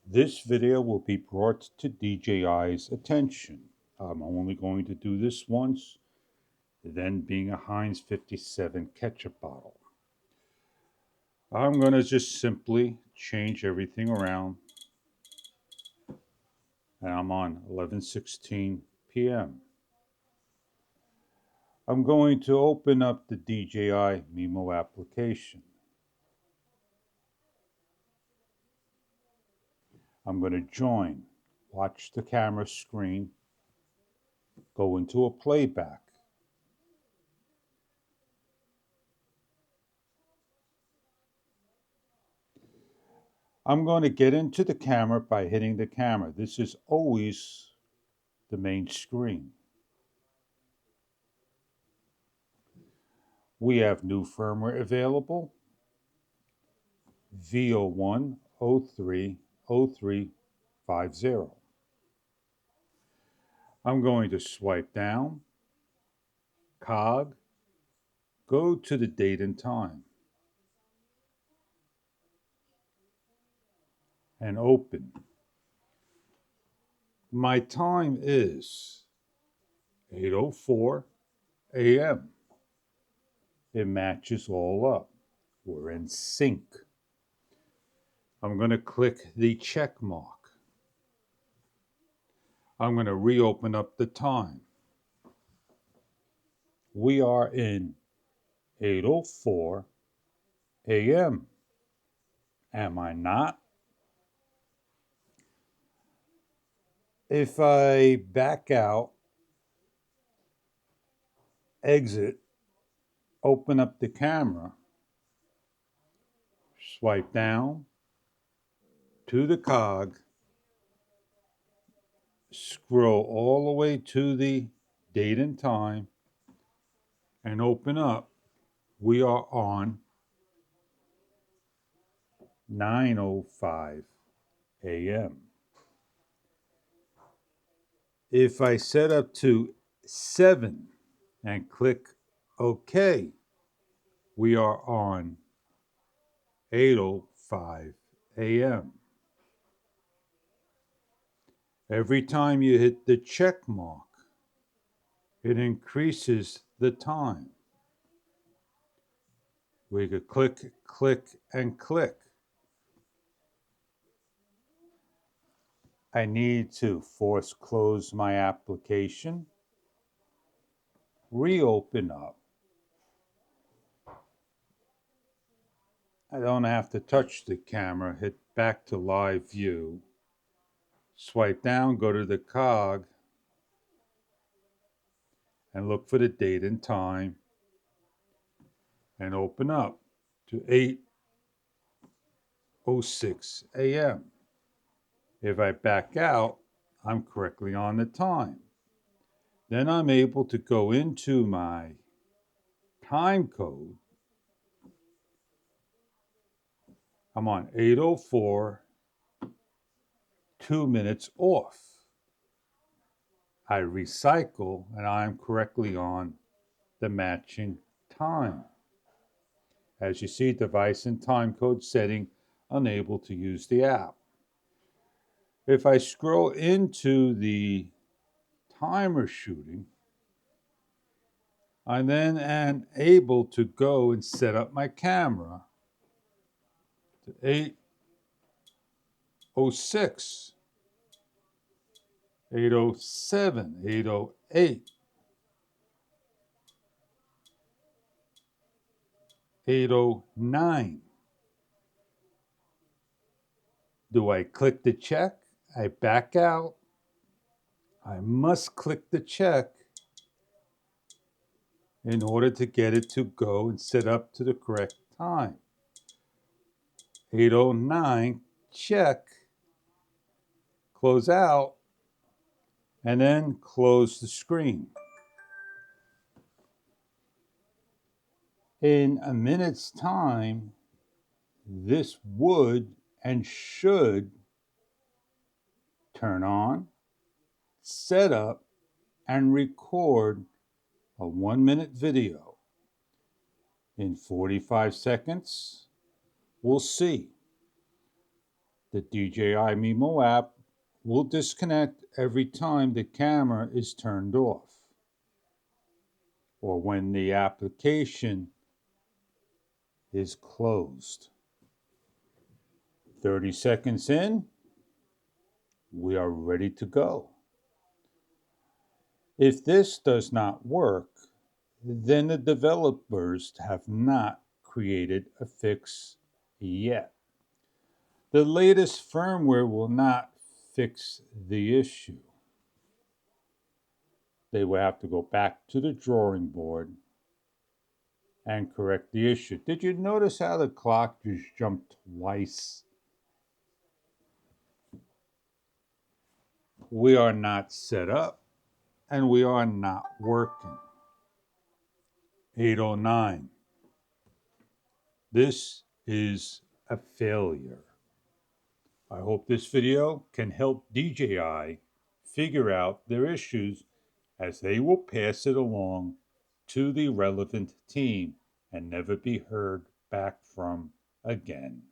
This video will be brought to DJI's attention. I'm only going to do this once, then being a Heinz 57 ketchup bottle. I'm going to just simply change everything around, and I'm on 11:16 p.m. I'm going to open up the DJI Mimo application. I'm going to join, watch the camera screen, go into a playback. I'm going to get into the camera by hitting the camera. This is always the main screen. We have new firmware available, V01 03 0350. I'm going to swipe down, cog, go to the date and time, and open. My time is 8:04 a.m. It matches all up. We're in sync. I'm going to click the check mark. I'm going to reopen up the time. We are in 8:04 a.m. Am I not? If I back out, exit, open up the camera, swipe down to the cog, scroll all the way to the date and time, and open up, we are on 9:05 a.m. If I set up to 7 and click OK, we are on 8:05 a.m. Every time you hit the check mark, it increases the time. We could click, click, and click. I need to force close my application, reopen up. I don't have to touch the camera, hit back to live view, swipe down, go to the cog, and look for the date and time, and open up to 8:06 a.m. If I back out, I'm correctly on the time. Then I'm able to go into my time code. I'm on 8:04, 2 minutes off. I recycle and I'm correctly on the matching time. As you see, device and time code setting, unable to use the app. If I scroll into the timer shooting, I then am able to go and set up my camera to 8:06, 8:07, 8:08, 8:09. Do I click the check? I back out. I must click the check in order to get it to go and set up to the correct time. 8:09, check, close out, and then close the screen. In a minute's time, this would and should turn on, set up, and record a 1-minute video. In 45 seconds, we'll see. The DJI Mimo app will disconnect every time the camera is turned off or when the application is closed. 30 seconds in, we are ready to go. If this does not work, then the developers have not created a fix yet. The latest firmware will not fix the issue. They will have to go back to the drawing board and correct the issue. Did you notice how the clock just jumped twice? We are not set up and we are not working. 8:09. This is a failure. I hope this video can help DJI figure out their issues as they will pass it along to the relevant team and never be heard back from again.